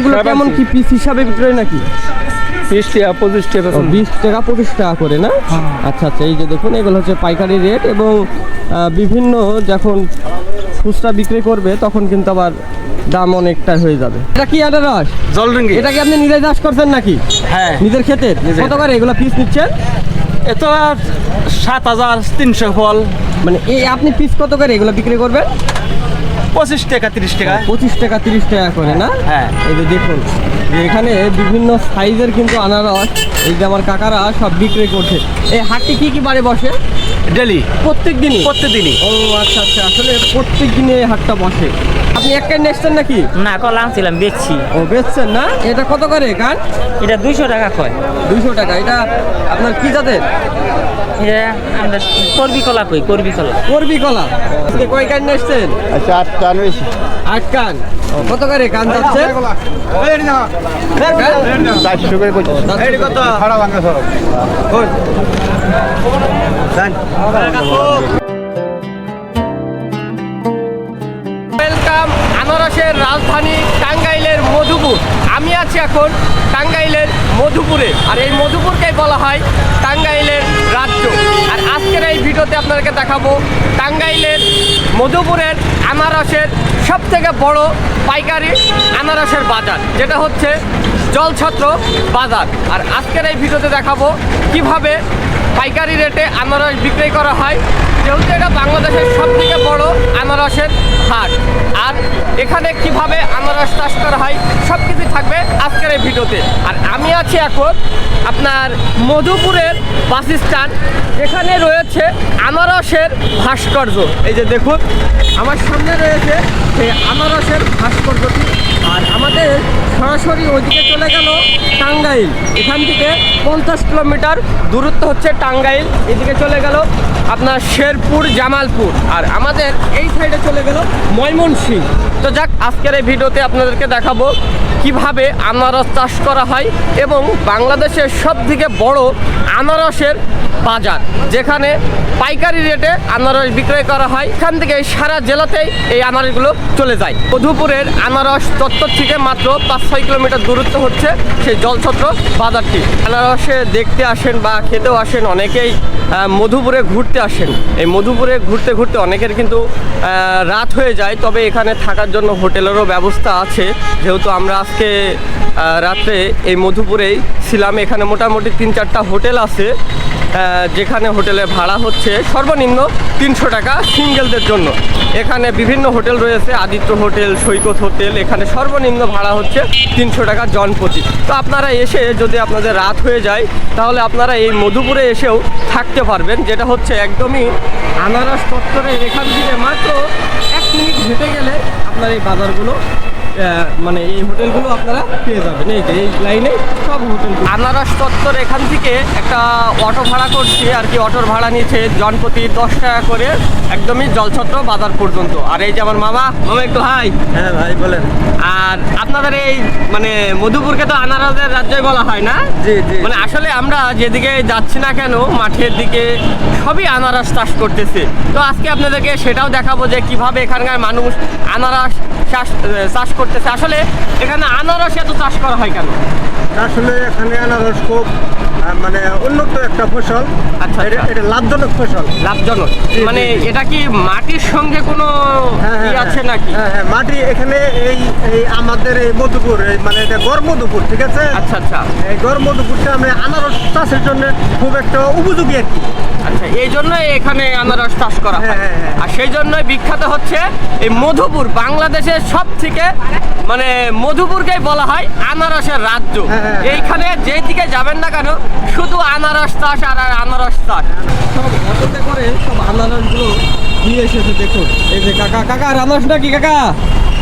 এগুলো কেমন কি পিস হিসাবে বিক্রয় নাকি? 20 টাকা 25 টাকা 20 টাকা 25 টাকা করে না? আচ্ছা আচ্ছা, এই যে দেখুন এগুলো হচ্ছে পাইকারি রেট এবং বিভিন্ন যখন খুচরা বিক্রি করবে তখন কিন্তু আবার দাম অনেকটা হয়ে যাবে। এটা কি আনারস? জলরঙ্গি। এটা কি আপনি নিজেই চাষ করছেন নাকি? হ্যাঁ, নিজের ক্ষেতের? কত করে এগুলো পিস নিচ্ছেন? এটা 7300 ফল, মানে এই আপনি পিস কত করে এগুলো বিক্রি করবেন? 25 টাকা 30 টাকা। 25 টাকা 30 টাকা করে না? হ্যাঁ। এই যে দেখুন যে এখানে বিভিন্ন সাইজের কিন্তু আনারস এই যে আমার কাকারা সব বিক্রি করছে। এই হাটটি কি বারে বসে? ডেলি, প্রত্যেক দিনই? প্রত্যেকদিনই। ও আচ্ছা আচ্ছা, আসলে প্রত্যেক দিনে এই হাটটা বসে। আপনি এক কান নেছেন নাকি? না, কলা আনছিলাম, বেচছি। ও বেচছেন না? এটা কত করে কান? এটা 200 টাকা কয়। 200 টাকা। এটা আপনার কি জাতের? এটা আমরা করবি কলা কই, করবি কলা। করবি কলা। আজকে কয় কান নেছেন? আচ্ছা 8 টান হয়েছে। 8 কান। ও, কত করে কান যাচ্ছে? 400 করে কইছে। এই কত? খাড়া ভাঙা সরব। ওয়েলকাম আনারসের রাজধানী টাঙ্গাইলের মধুপুর। আমি আছি এখন টাঙ্গাইলের মধুপুরে, আর এই মধুপুরকেই বলা হয় টাঙ্গাইলের রাজ্য। আর আজকের এই ভিডিওতে আপনাদেরকে দেখাবো টাঙ্গাইলের মধুপুরের আনারসের সবথেকে বড় পাইকারি আনারসের বাজার, যেটা হচ্ছে জলছত্র বাজার। আর আজকের এই ভিডিওতে দেখাবো কিভাবে পাইকারি রেটে আনারস বিক্রি করা হয়, যেহেতু এটা বাংলাদেশের সবথেকে বড় আনারসের হাট। আর এখানে কিভাবে আনারস চাষ করা হয় সব কিছু থাকবে আজকের এই ভিডিওতে। আর আমি আছি এখন আপনার মধুপুরের বাস স্ট্যান্ড, যেখানে রয়েছে আনারসের ভাস্কর্য। এই যে দেখুন আমার সামনে রয়েছে সেই আনারসের ভাস্কর্যটি। আর আমাদের সরাসরি ওইদিকে চলে গেল টাঙ্গাইল। এখান থেকে 50 কিলোমিটার দূরত্ব হচ্ছে টাঙ্গাইল। এদিকে চলে গেল আপনার শেরপুর, জামালপুর। আর আমাদের এই সাইডে চলে গেল ময়মনসিংহ। তো যাক, আজকের এই ভিডিওতে আপনাদেরকে দেখাবো কিভাবে আনারস চাষ করা হয় এবং বাংলাদেশের সবথেকে বড় আনারসের বাজার, যেখানে পাইকারি রেটে আনারস বিক্রয় করা হয়। এখান থেকে সারা জেলাতেই এই আনারসগুলো চলে যায়। মধুপুরের আনারস চত্বর থেকে মাত্র 5-6 কিলোমিটার দূরত্ব হচ্ছে সেই জলছত্র বাজারটি। আনারসে দেখতে আসেন বা খেতেও আসেন অনেকেই, মধুপুরে ঘুরতে আসেন। এই মধুপুরে ঘুরতে ঘুরতে অনেকের কিন্তু রাত হয়ে যায়, তবে এখানে থাকার জন্য হোটেলেরও ব্যবস্থা আছে। যেহেতু আমরা আজকে রাত্রে এই মধুপুরেই ছিলাম, এখানে মোটামুটি 3-4টা হোটেল আছে, যেখানে হোটেলের ভাড়া হচ্ছে সর্বনিম্ন 300 টাকা সিঙ্গেলদের জন্য। এখানে বিভিন্ন হোটেল রয়েছে, আদিত্য হোটেল, সৈকত হোটেল। এখানে সর্বনিম্ন ভাড়া হচ্ছে 300 টাকা জনপ্রতি। তো আপনারা এসে যদি আপনাদের রাত হয়ে যায় তাহলে আপনারা এই মধুপুরে এসেও থাকতে পারবেন, যেটা হচ্ছে একদমই আনারস চত্বরের এখান থেকে মাত্র 1 মিনিট হেঁটে গেলে আপনার এই বাজারগুলো মানে এই হোটেলগুলো আপনারা পেয়ে যাবেন। এই লাইনে সব হোটেল। আনারস চত্বর এখান থেকে একটা অটো ভাড়া করছি আর কি। অটোর ভাড়া নিচ্ছে জনপ্রতি 10 টাকা করে, একদমই জলছত্র বাজার পর্যন্ত। আর এই যে আমার মামা একটু হাই। হ্যাঁ ভাই বলেন। আর আপনাদের এই মানে মধুপুরকে তো আনারসের রাজ্যই বলা হয় না? জি জি। মানে আসলে আমরা যেদিকে যাচ্ছি না কেন মাঠের দিকে সবই আনারস চাষ করতেছে। তো আজকে আপনাদেরকে সেটাও দেখাবো যে কিভাবে এখানকার মানুষ আনারস চাষ করতেছে। আসলে এখানে আনারস এত চাষ করা হয় কেন? আসলে এখানে আনারস খুব মানে উন্নত একটা ফসল। আচ্ছা, এটা লাভজনক ফসল। লাভজনক মানে এটা কি মাটির সঙ্গে কোনো ই আছে নাকি? হ্যাঁ, মাটি এখানে এই আমাদের এই মধুপুর মানে এটা গড় মধুপুর, ঠিক আছে? আচ্ছা আচ্ছা। এই গড় মধুপুরটা আমরা আনারস চাষের জন্য খুব একটা উপযোগী আর কি। আচ্ছা, এই জন্যই এখানে আনারস চাষ করা হয়। হ্যাঁ। আর সেই জন্যই বিখ্যাত হচ্ছে এই মধুপুর। বাংলাদেশের সব থেকে মানে মধুপুরকেই বলা হয় আনারসের রাজ্য। হ্যাঁ। এইখানে যেই দিকে যাবেন না কেন শুধু আনারস চাষ আর আনারস চাষ। সব অটোতে করে সব আনারসগুলো নিয়ে এসেছে। দেখুন এই যে কাকা আনারস নাকি? কাকা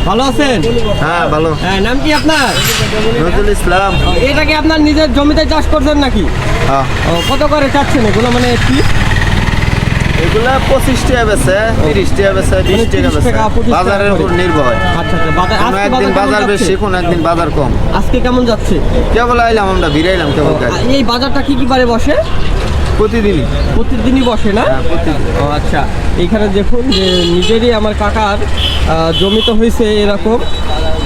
ভালো আছেন? হ্যাঁ ভালো। হ্যাঁ, নাম কি আপনার? নজরুল ইসলাম। এটা কি আপনার নিজের জমিতে চাষ করছেন নাকি? হ্যাঁ। কত করে চাচ্ছেন এগুলো, মানে কি? এগুলা 25 টাকা বেচে, 30 টাকা বেচে, 20 টাকা বেচে। 25 টাকা বাজারের উপর নির্ভর। আচ্ছা আচ্ছা। কোনো একদিন বাজার বেশি, কোনো একদিন বাজার কম। আজকে কেমন যাচ্ছে? কেবল আইলাম, আমরা ভিড়াইলাম কেবল গাড়ি। এই বাজারটা কি বারে বসে? প্রতিদিনই। প্রতিদিনই বসে না? হ্যাঁ, প্রতিদিন। ও আচ্ছা। এইখানে দেখুন যে নিজেরই আমার কাকার জমি তো হয়েছে এরকম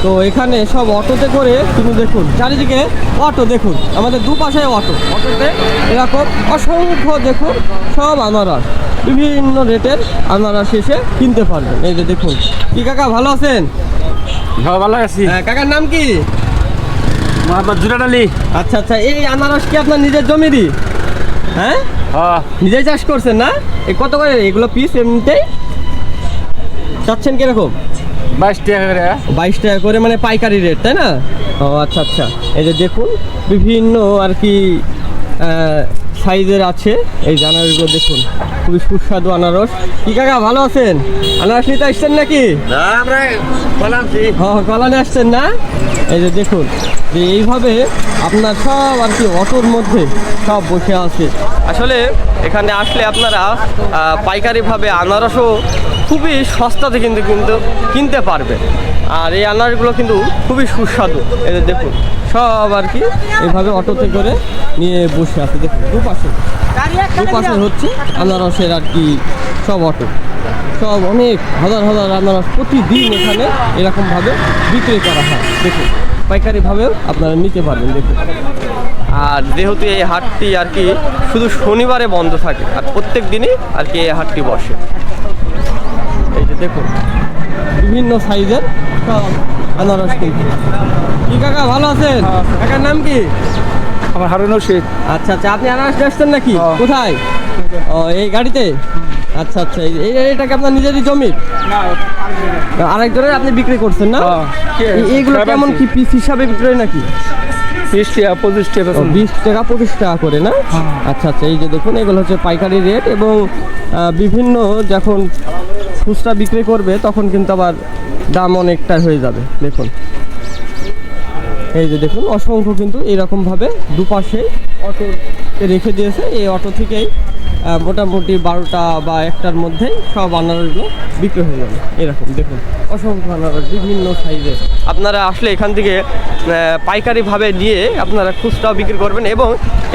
তো এখানে সব অটোতে করে কিন্তু দেখুন চারিদিকে অটো, দেখুন আমাদের দুপাশে অটোতে এরকম অসংখ্য দেখুন সব আনারস, বিভিন্ন রেটের আনারস এসে কিনতে পারবেন। এই যে দেখুন, কি কাকা ভালো আছেন? হ্যাঁ ভালো আছি। কাকার নাম কি? মোহাম্মদ জুরান আলী। আচ্ছা আচ্ছা, এই আনারস কি আপনার নিজের জমিরই? হ্যাঁ, হ্যাঁ নিজেই চাষ করছেন না? এই কত করে এগুলো পিস এমনিতেই চাচ্ছেন কিরকম? 22 টাকা করে। 22 টাকা করে, মানে পাইকারি রেট, তাই না? ও আচ্ছা আচ্ছা। এই যে দেখুন বিভিন্ন আর কি সাইজের আছে এই যে আনারসগুলো, দেখুন খুবই সুস্বাদু আনারস। কি কাকা ভালো আছেন? আনারস নিতে আসছেন নাকি? আমরা বলামছি। হ্যাঁ, কলানে আসছেন না? এই যে দেখুন যে এইভাবে আপনার সব আর কি অটোর মধ্যে সব বসে আছে। আসলে এখানে আসলে আপনারা পাইকারিভাবে আনারসও খুবই সস্তাতে কিন্তু কিনতে পারবে। আর এই আনারসগুলো কিন্তু খুবই সুস্বাদু। এই যে দেখুন সব আর কি এইভাবে অটোতে করে নিয়ে বসে আছে। দেখুন দুপাশে হচ্ছে আনারসের আর কি সব অটো, সব অনেক হাজার হাজার আনারস প্রতিদিন এখানে এরকমভাবে বিক্রি করা হয়। দেখুন পাইকারিভাবেও আপনারা নিতে পারবেন। দেখুন, আর যেহেতু এই হাটটি আর কি শুধু শনিবারে বন্ধ থাকে, আর প্রত্যেক দিনই আর কি এই হাটটি বসে। এই যে দেখুন বিভিন্ন সাইজের সব আনারস কিন্তু। কি কাকা ভালো আছেন? কাকার নাম কি? আমার হারুন রশিদ। আচ্ছা আচ্ছা, আপনি আনারস আসছেন নাকি? কোথায়? ও, এই গাড়িতে। আচ্ছা আচ্ছা, এইটাকে আপনার নিজেরই জমি? আরেকজনের আপনি বিক্রি করছেন না? এইগুলো কেমন কি পিস হিসাবে বিক্রি হয় নাকি? 20 টাকা 25 টাকা। 20 টাকা 25 টাকা করে না? আচ্ছা আচ্ছা, এই যে দেখুন এগুলো হচ্ছে পাইকারি রেট, এবং বিভিন্ন যখন খুচরা বিক্রি করবে তখন কিন্তু আবার দাম অনেকটা হয়ে যাবে। দেখুন এই যে দেখুন অসংখ্য কিন্তু এরকমভাবে দুপাশে অটোতে রেখে দিয়েছে। এই অটো থেকেই মোটামুটি 12টা বা 1টার মধ্যেই সব আনারসগুলো বিক্রি হয়ে যাবে। এরকম দেখুন অসংখ্য আনারস বিভিন্ন সাইজের। আপনারা আসলে এখান থেকে পাইকারিভাবে নিয়ে আপনারা খুচরাও বিক্রি করবেন, এবং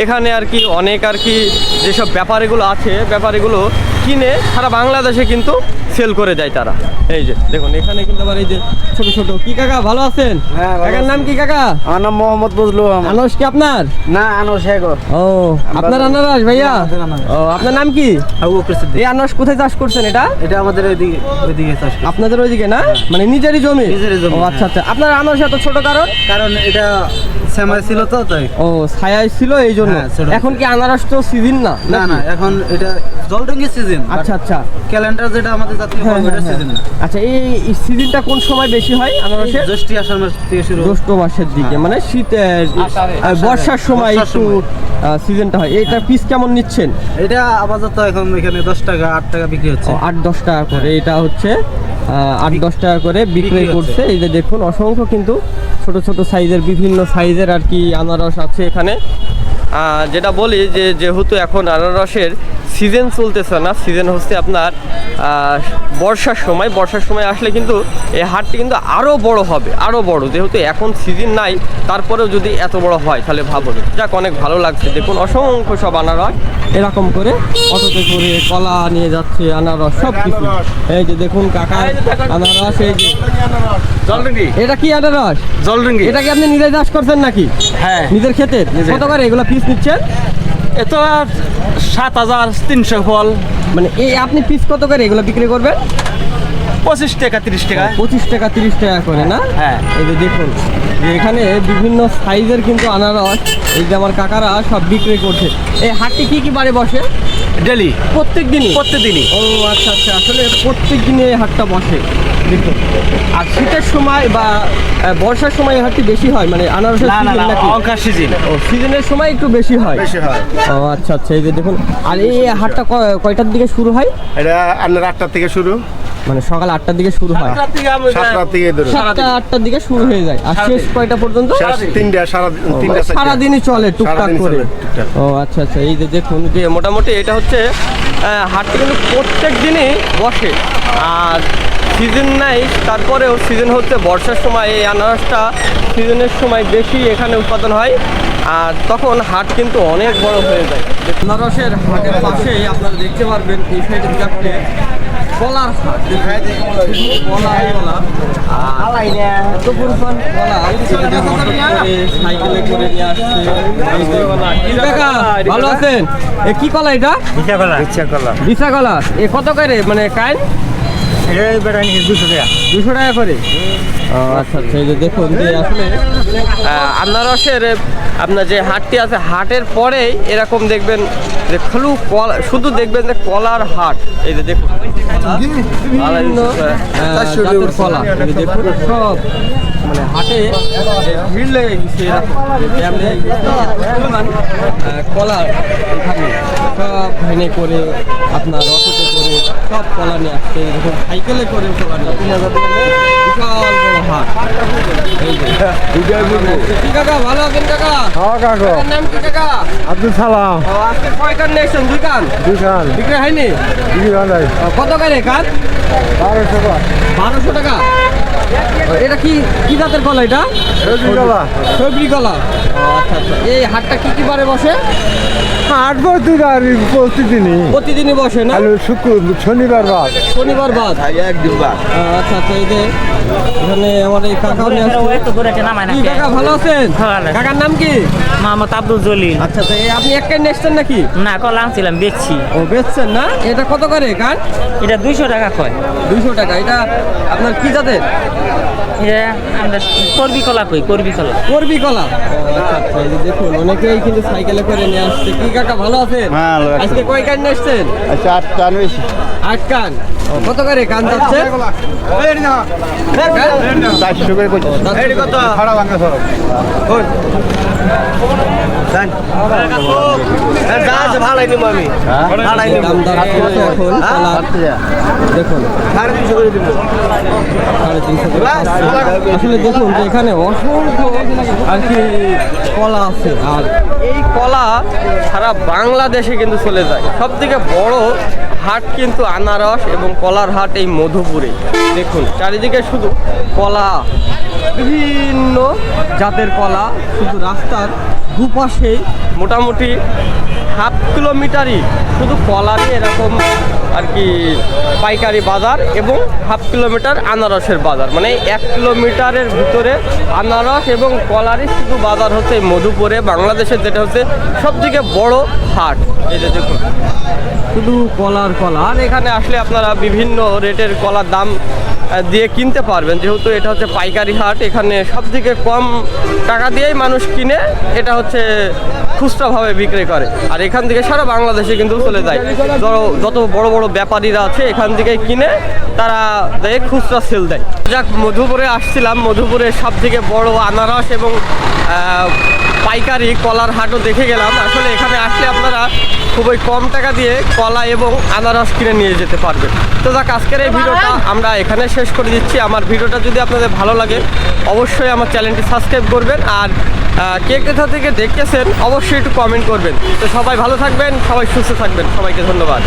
এখানে আর কি অনেক আর কি যেসব ব্যাপারীগুলো আছে, ব্যাপারীগুলো কিনে সারা বাংলাদেশে কিন্তু সেল করে যায় তারা। এই যে দেখুন এখানে কিন্তু আবার এই যে ছোট ছোট। কি কাকা ভালো আছেন? হ্যাঁ, ভালো কাকার নাম কি কাকা? আমার নাম মোহাম্মদ বজলু। আনারস কি আপনার? না আনারস হেগো। ও, আপনার আনারস ভাইয়া? আমাদের আনারস। ও, আপনার নাম কি? আবু বকর সিদ্দিক। এই আনারস কোথায় চাষ করছেন এটা? এটা আমাদের ওইদিকে চাষ করি। আপনাদের ওইদিকে না, মানে নিজেরই জমি? নিজেরই জমি, ও আচ্ছা আচ্ছা। আপনার আনারস এত ছোট কারণ এটা সেমাই ছিল তো তাই। ও, ছায়ায় ছিল এই জন্য। হ্যাঁ, ছোট। এখন কি আনারস তো সিজন না? না না, এখন এটা জলরঙের সিজন। আচ্ছা আচ্ছা। ক্যালেন্ডার যেটা আমাদের জাতীয় হ্যাঁ, ফল, এটা হ্যাঁ, সিজন না। আচ্ছা, এই সিজনটা কোন সময় বেশি হয় আনারসের? জ্যৈষ্ঠ আষাঢ় মাস থেকে শুরু। জ্যৈষ্ঠ মাসের দিকে, হ্যাঁ। মানে শীতের আষাঢ়ে। বর্ষার সময় বর্ষার একটু সময়। সিজনটা হয়। এটা পিস কেমন নিচ্ছেন? এটা আপাতত এখন এখানে 10 টাকা 8 টাকা বিক্রি হচ্ছে। 8-10 টাকা করে। এটা হচ্ছে 8-10 টাকা করে বিক্রি বিক্রি করছে। এই যে দেখুন অসংখ্য কিন্তু ছোট ছোট সাইজের, বিভিন্ন সাইজের আর কি আনারস আছে এখানে। যেটা বলি যে যেহেতু এখন আনারসের সিজন চলতেছে না, সিজন হচ্ছে আপনার বর্ষার সময় আসলে কিন্তু এই হাটটি কিন্তু আরও বড় হবে, আরও বড়। যেহেতু এখন সিজন নাই, তারপরেও যদি এত বড় হয় তাহলে ভাবুন। যাক, অনেক ভালো লাগছে। দেখুন অসংখ্য সব আনারস এরকম করে অটোতে করে কলা নিয়ে যাচ্ছে, আনারস সব কিছু। এই যে দেখুন কাকা আনারস, এই যে জলরঙি। এটা কি আনারস? জলরঙি। এটা কি আপনি নিজে চাষ করছেন নাকি? হ্যাঁ। নিজের ক্ষেতে? কত করে এগুলো পিস নিচ্ছেন? এটা 7300 ফল। মানে এই আপনি পিস কত করে এগুলো বিক্রি করবেন? 25 টাকা 30 টাকা। 25 টাকা 30 টাকা করে না? হ্যাঁ। এই যে দেখুন যে এখানে বিভিন্ন সাইজের কিন্তু আনারস এই যে আমার কাকারা সব বিক্রি করছে। এই হাটটি কি বারে বসে? ডেলি প্রত্যেক দিনই? প্রত্যেকদিনই। ও আচ্ছা আচ্ছা, আসলে প্রত্যেক দিনে এই হাটটা বসে। দেখুন, আর শীতের সময় বা বর্ষার সময় এই হাটটি বেশি হয়, মানে আনারসের না না সিজন না, নাকি? অঙ্কার সিজন। ও, সিজনের সময় একটু বেশি হয়। ও আচ্ছা আচ্ছা। এই যে দেখুন, আর এই হাটটা কয়টার দিকে শুরু হয়? এটা আপনার 8টার থেকে শুরু, মানে সকাল 8টার দিকে শুরু হয়, 7টার থেকে ধরুন 7টা-8টার দিকে শুরু হয়ে যায়, আর শেষ কয়টা পর্যন্ত? তিনটা সারাদিনই চলে টুকটাক সারাদিনই করে। চলে, টুকটাক। ও আচ্ছা আচ্ছা। এই যে দেখুন যে মোটামুটি এটা হচ্ছে হাটটি কিন্তু প্রত্যেক দিনই বসে, আর সিজন নাই, তারপরেও সিজন হচ্ছে বর্ষার সময়। এই আনারসটা সিজনের সময় বেশি এখানে উৎপাদন হয়, আর তখন হাট কিন্তু অনেক বড় হয়ে যায়। আনারসের হাটের পাশেই আপনারা দেখতে পারবেন এই সাইডের দিকে কলার হাট কলা সাইকেলে করে নিয়ে আসছে। কাকা ভালো আছেন? এ কি কলা এটা? বিশা কলা। এ কত করে মানে কাইন? 200 টাকা করে। আচ্ছা আচ্ছা, এই যে দেখুন যে আসলে আনারসের আপনার যে হাটটি আছে, হাটের পরেই এরকম দেখবেন যে শুধু দেখবেন যে কলার হাট। এই যে দেখুন বিভিন্ন জাতের কলা, এই যে দেখুন সব মানে হাটে ভিড় লেগে গেছে এরকম কলা এখানে সব ভেনে করে আপনার অটোতে করে সব কলা নিয়ে আসছে। দেখুন সাইকেলে করে কলা নিয়ে আসছে। বিশাল বড় হাট। এই যে কি কাকা ভালো আছেন কাকা? কাকার নাম কি কাকা? আব্দুল সালাম। আজকে কয় কান নিয়েছেন? দুই কান বিক্রি হয়নি? কত করে কান? 1200 টাকা। এটা কি কি জাতের কলা এটা? সবজি কলা। আচ্ছা আচ্ছা, এই হাটটা কি কি বারে বসে? প্রতিদিনই বসে না? শনিবার বাদ। শনিবার বাদ একদিন বাদ। আচ্ছা আচ্ছা, এই যে এখানে আমার এই কাকাও নিয়ে আসছে। কি কাকা ভালো আছেন? কাকার নাম কি? মোহাম্মদ আব্দুল জলিল। আচ্ছা আচ্ছা, এই আপনি এক কান নিয়েছেন নাকি? না, কলা আনছিলাম, বেচছি। ও বেচছেন না? এটা কত করে কান? এটা 200 টাকা কয়। 200 টাকা। এটা আপনার কি জাতের? এটা আমরা করবি কলা কই, করবি কলা। করবি কলা। আচ্ছা আচ্ছা, এই যে দেখুন অনেকেই কিন্তু সাইকেলে করে নিয়ে আসছে। কি কাকা ভালো আছেন? হ্যাঁ, ভালো আছি। আজকে কয় কান নিয়ে আসছেন? আচ্ছা 8 টান হয়েছে। 8 কান। কত করে কান যাচ্ছে? 400 করে কইছে। কত? ভাড়া ভাঙা সরব। দাম দর চলছে এখন কলার। দেখুন 350 করে দিব। 350 করে। আসলে দেখুন যে এখানে অসংখ্য আর কি কলা আছে, আর এই কলা সারা বাংলাদেশে কিন্তু চলে যায়। সব থেকে বড় হাট কিন্তু আনারস এবং কলার হাট এই মধুপুরে। দেখুন চারিদিকে শুধু কলা, বিভিন্ন জাতের কলা, শুধু রাস্তার দুপাশেই মোটামুটি হাফ কিলোমিটারই শুধু কলারই এরকম আর কি পাইকারি বাজার, এবং হাফ কিলোমিটার আনারসের বাজার। মানে 1 কিলোমিটারের ভিতরে আনারস এবং কলারই শুধু বাজার হচ্ছে এই মধুপুরে, বাংলাদেশের যেটা হচ্ছে সবথেকে বড় হাট। এই যে দেখুন শুধু কলার কলা। আর এখানে আসলে আপনারা বিভিন্ন রেটের কলার দাম দিয়ে কিনতে পারবেন, যেহেতু এটা হচ্ছে পাইকারি হাট। এখানে সবথেকে কম টাকা দিয়েই মানুষ কিনে, এটা হচ্ছে খুচরাভাবে বিক্রি করে। আর এখান থেকে সারা বাংলাদেশে কিন্তু চলে যায়। যত বড় বড় ব্যাপারীরা আছে এখান থেকে কিনে তারা দেয় খুচরা সেল দেয়। যাক, মধুপুরে আসছিলাম, মধুপুরের সবথেকে বড় আনারস এবং পাইকারি কলার হাটও দেখে গেলাম। আসলে এখানে আসলে আপনারা খুবই কম টাকা দিয়ে কলা এবং আনারস কিনে নিয়ে যেতে পারবেন। তো যাক, আজকের এই ভিডিওটা আমরা এখানে শেষ করে দিচ্ছি। আমার ভিডিওটা যদি আপনাদের ভালো লাগে অবশ্যই আমার চ্যানেলটি সাবস্ক্রাইব করবেন, আর কে কোথা থেকে দেখতেছেন অবশ্যই একটু কমেন্ট করবেন। তো সবাই ভালো থাকবেন, সবাই সুস্থ থাকবেন, সবাইকে ধন্যবাদ।